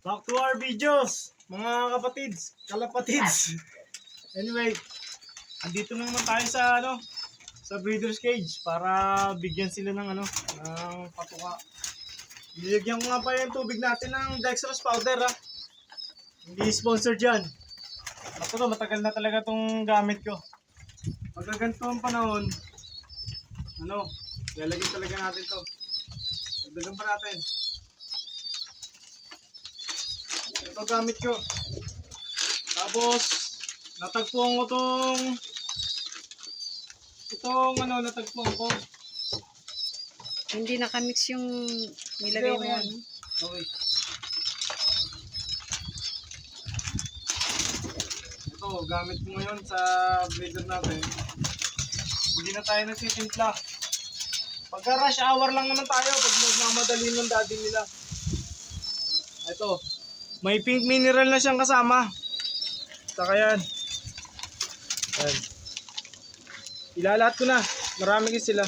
Back to our videos, mga kapatids, kalapatids. Anyway, andito na naman tayo sa sa breeder's cage para bigyan sila ng ng patuka. Nilagyan ko nga pa yung tubig natin ng dextrose powder ha. Hindi sponsored yan. Matagal na talaga tong gamit ko. Pagka ganito ang panahon, lalagyan talaga natin to. Dagdagan pa natin. Ito gamit ko. Tapos natagpuan ko natagpuan ko. Hindi nakamix yung nilagay mo yan. Okay. Ito, gamit ko ngayon sa breeder natin. Hindi na tayo nagsitimpla. Pagka rush hour lang naman tayo, pag nagmamadali ng daddy nila. Ito, may pink mineral na siyang kasama. Saka yan. Ayan. Ilalahat ko na. Marami kasi sila.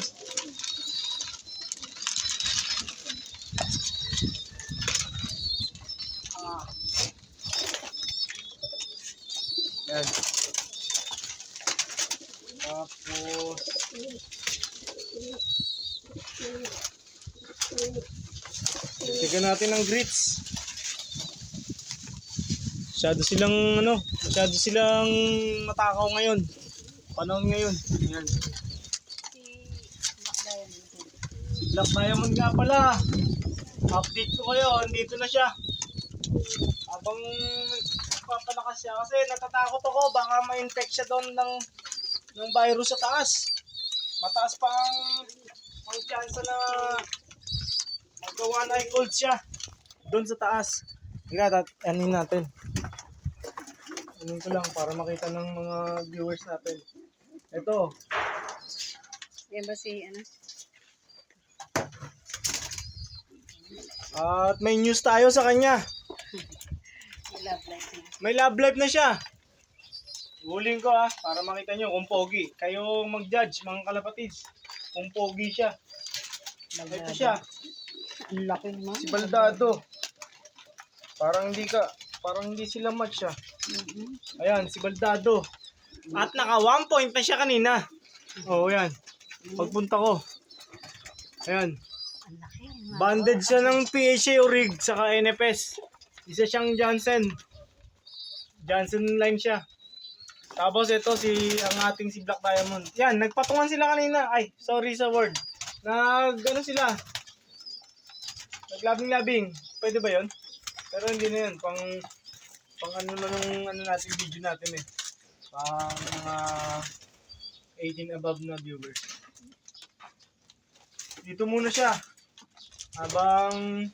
Ayan. Tapos tignan natin ng grits. Masyado silang matakaw ngayon. Panahon ngayon. Ayan. Si Black Diamond nga pala. Update ko kayo, andito na siya. Habang papalakas siya kasi natatakot ako baka ma-infect siya doon ng virus sa taas. Mataas pa ang chance na magawa na cold siya doon sa taas. Anin natin. Anin ko lang para makita ng mga viewers natin. Ito. Yan ba si At may news tayo sa kanya. Love life na. May love life na siya. Huling ko para makita nyo kung pogi. Kayo mag-judge mga kalapatids kung pogi siya. Ito siya. Ang laki naman. Si Baldado. Parang hindi sila match siya. Ayan, si Baldado. At naka 1 point na siya kanina. Oo, yan. Pagpunta ko. Ayan. Ang laki. Banded siya ng PHA Orig saka NFS. Isa siyang Johnson line siya. Tapos ito ang ating si Black Diamond. Yan, nagpatungan sila kanina. Ay, sorry sa word. Sila. Naglabing-labing. Pwede ba 'yon? Pero hindi na 'yon. Pang natin video natin eh. Pang mga 18 above na viewers. Dito muna siya. Habang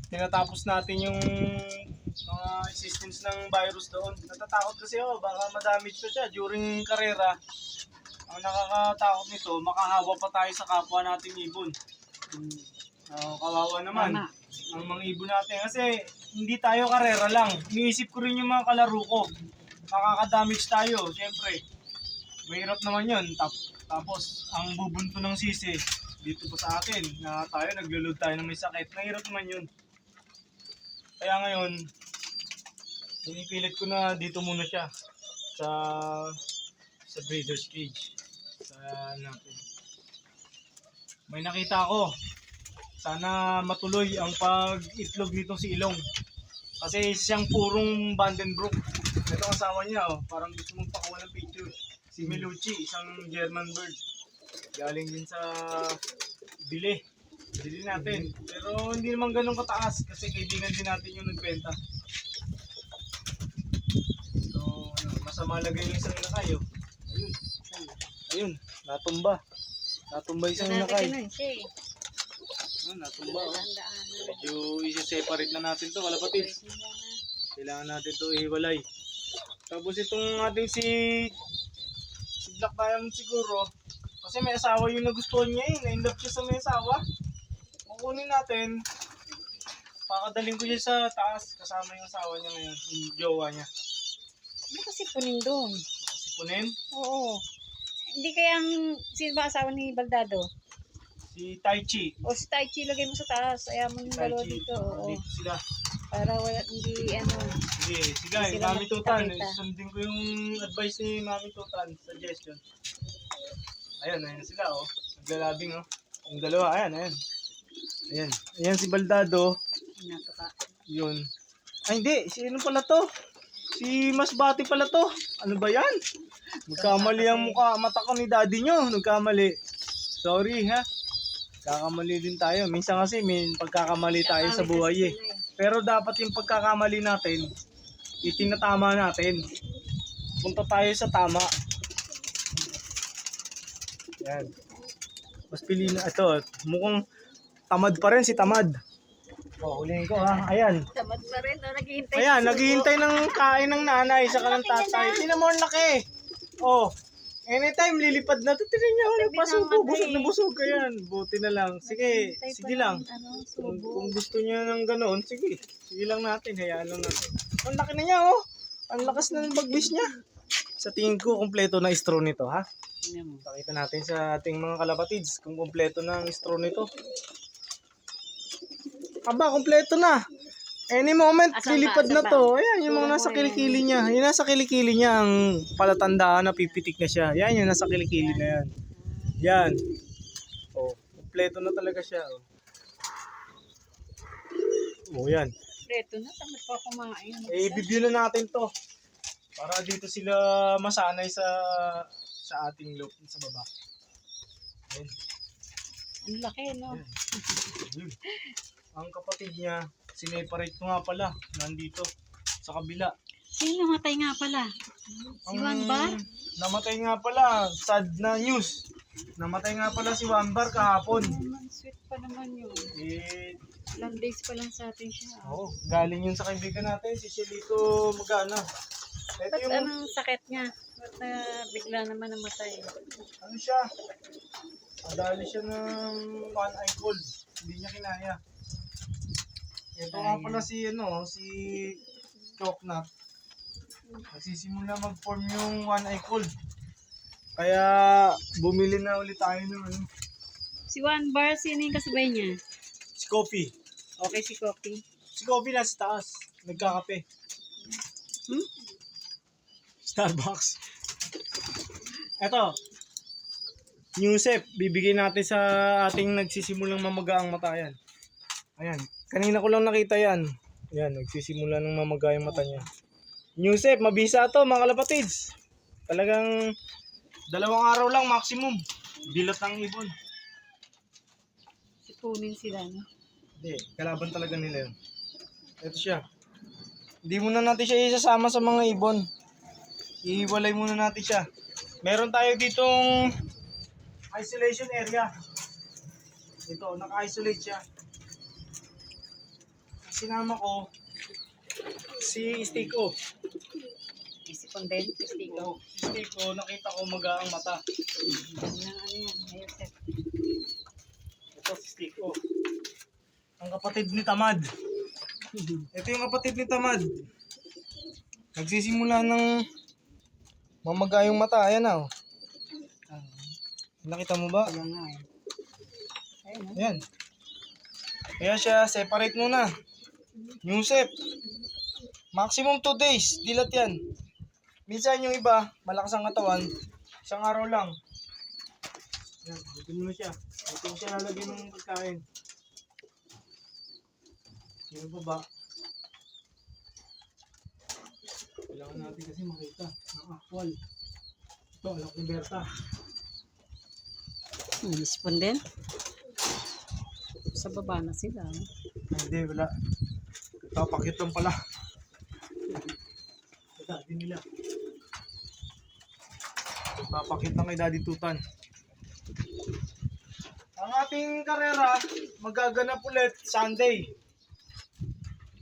tinatapos natin yung mga existence ng virus doon. Natatakot kasi baka madamage pa siya during karera. Ang nakakatakot nito, makahawa pa tayo sa kapwa nating ibon. Kawawa naman ang mga ibon natin kasi hindi tayo karera lang. Iniisip ko rin yung mga kalaro ko. Makakadamage tayo, syempre. Mahirap naman yun. Tapos, ang bubunto ng sisi dito pa sa akin na tayo naglulod tayo ng may sakit. Mahirap naman yun. Kaya ngayon, pinipilit ko na dito muna siya sa breeder's cage. Natin. May nakita ako. Sana matuloy ang pag-itlog nitong si Ilong. Kasi siyang purong Vandenbroek. Ito ang asawa niya, parang gusto mong pakuha ng picture. Si Melucci, isang German bird. Galing din sa Bili natin. Pero hindi naman ganun kataas kasi kaibigan din natin yung nagbenta. So, masama lagay yung isang lakay. Ayun, natumba. Natumba isang lakay. Natumba. Medyo isi-separate na natin to, kalapatids. Kailangan natin to ihiwalay. Tapos itong ating si Black Diamond siguro, kasi may asawa yung nagustuhan niya na-inlove siya sa may asawa. Kukunin natin, pakadaling ko siya sa taas, kasama yung asawa niya ngayon, yung jowa niya. Ano kasi punin doon? Sipunin? Oo. Hindi kayang, sino ba asawa ni Baldado? Si Taichi. O si Tai Chi, lagay mo sa taas. Ayaw mo yung dalawa Taichi. dito. Oo. Dito sila. Para wala, hindi ano. Sige, sige. Hindi sila Mami Tutan. magkita-kita. Sundin ko yung advice ni Mami Tutan. Suggestion. Ayan sila oh. Naglalabing oh. Yung dalawa, ayan. Ayan si Baldado. Natuka. Yun. Ay hindi, sino pala to? Si Masbati pala to. Ano ba yan? Nagkamali ang mata ko ni daddy nyo. Nagkamali. Sorry ha. Kakamali din tayo. Minsan kasi may pagkakamali tayo sa buhay eh. Pero dapat yung pagkakamali natin, itinatama natin. Punta tayo sa tama. Yan. Mas pili na ito. Mukhang tamad pa rin si Tamad. Oh, huliin ko ha. Ayan. Tamad na rin. Naghihintay. Ayan, naghihintay ng kain ng nanay sa ng tatay. Tingnan mo ang laki. Oh. Anytime lilipad na to. Tingnan niyo, nagpasok ko. Busog na busog ka yan. Buti na lang. Sige, sige lang. Kung gusto niya ng ganoon, sige. Sige lang natin, hayaan lang natin. Ang laki na niya, oh. Ang lakas na ng bagbis niya. Sa tingin ko, kumpleto na straw nito, ha? Pakita natin sa ating mga kalapatids kung kumpleto na ang straw nito. Aba, kumpleto na. Any moment, Asan ba? lilipad Asan na ba? to. Ayan, yung mga Turo nasa mo kilikili niya. Yung nasa kilikili niya ang palatandaan na pipitik na siya. Yan, yung nasa kilikili na yan. Yan. Oh, kumpleto na talaga siya. Oh, yan. Preto na. Tamad pa kumain. I-review na natin to. Para dito sila masanay sa ating loob sa baba. Ayan. Ang laki, no? Yun. Ang kapatid niya, sineparate ko nga pala, nandito, sa kabila. Sino namatay nga pala? Si Juan Bar? Namatay nga pala, sad na news. Namatay nga pala si Juan Bar kahapon. Sweet pa naman yun. Eh, Ilang days pa lang sa atin siya. oh, galing yun sa kaibigan natin, si Shelito Magana. Ito Ba't yung, anong sakit niya? Ba't bigla naman namatay? ano siya, adali siya ng one eye cold. Hindi niya kinaya. Ito nga pala si Choknat. Nagsisimula mag-form yung one eye cold. Kaya bumili na ulit tayo ng Si Juan Bar, sino yung kasabay niya? si Coffee. Okay, si Coffee. Si Coffee nasa taas. Nagkakape. Starbucks. Eto. Newsep, bibigay natin sa ating nagsisimulang mamaga ang mata yan. Ayan. Kanina ko lang nakita yan. Ayan, nagsisimula ng mamaga yung mata niya. Newsep, mabisa to mga kalapatids. Talagang 2 araw lang maximum. Dilat ng ibon. Sipunin sila, no? Hindi, kalaban talaga nila yun. Ito siya. Hindi muna natin siya isasama sa mga ibon. Ihiwalay muna natin siya. Meron tayo ditong isolation area. Ito, naka-isolate siya. Sinama ko si Stiko. Isipon din, si Stiko. Si Stiko, nakita ko maga ang mata. Ano yan? Hairset. Ito si Stiko. Ang kapatid ni Tamad. Ito yung kapatid ni Tamad. Nagsisimula ng mamaga yung mata. Ayan na. Oh. Nakita mo ba? Ayan nga eh. Ayun, no? Ayan. Kaya siya, separate muna. Newsep. Maximum 2 days. Dilat yan. Minsan yung iba, malakas ang katawan. 1 araw lang. Ayan, dito muna siya. Dito mo siya lalagyan ng pagkain. Sino ba ba? Kailangan natin kasi makita ng actual. Ito, alak ni Berta. Isipon din? Sa baba na sila, no? Hindi, wala. Papakit lang pala. Sa daddy nila. Papakit lang kay Daddy Tutan. Ang ating karera, magaganap ulit Sunday.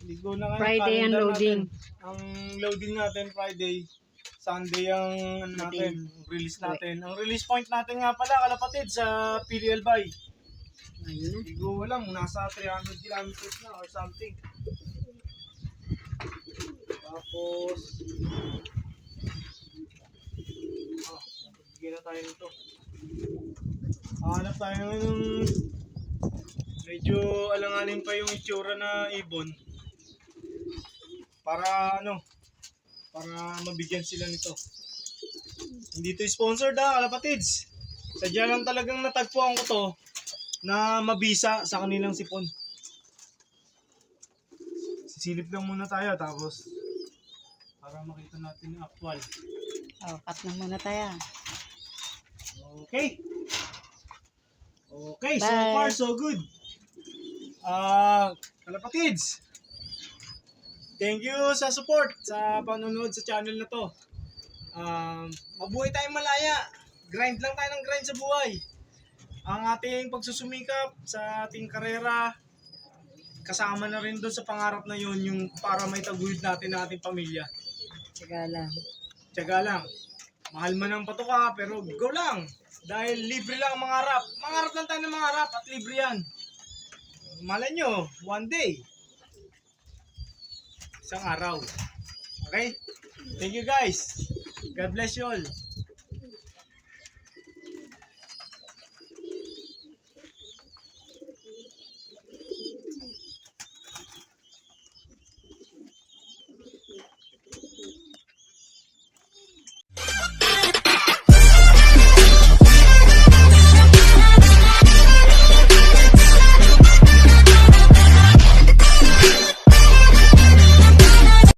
Ligo na ngayon, Friday ang calendar loading. natin. Ang loading natin Friday. Sunday ang ano natin, release natin. Ang release point natin nga pala, kalapatid, sa PDL Bay. Ayun na. Ligo lang, nasa 300 kilometers na or something. Tapos, bigyan na tayo nito. Hanap tayo ng medyo alanganin pa yung itsura na ibon. Para para mabigyan sila nito. Hindi to sponsored kalapatids. Sadya lang talagang natagpuan ko to na mabisa sa kanilang sipon. Sisilip lang muna tayo tapos para makita natin yung actual. Oh, cut na muna tayo. Okay. Okay, so Bye. far so good. Kalapatids, thank you sa support sa panonood sa channel na to. Mabuhay tayong malaya. Grind lang tayo ng grind sa buhay. Ang ating pagsusumikap sa ating karera, kasama na rin doon sa pangarap na yun, yung para may taguyod natin ang ating pamilya. Tiyaga lang. Tiyaga lang. Mahal man ang patuka, pero go lang. Dahil libre lang ang mangarap. Mangarap lang tayo ng mangarap at libre yan. Malay nyo, one day. Isang araw. Okay? Thank you guys. God bless you all.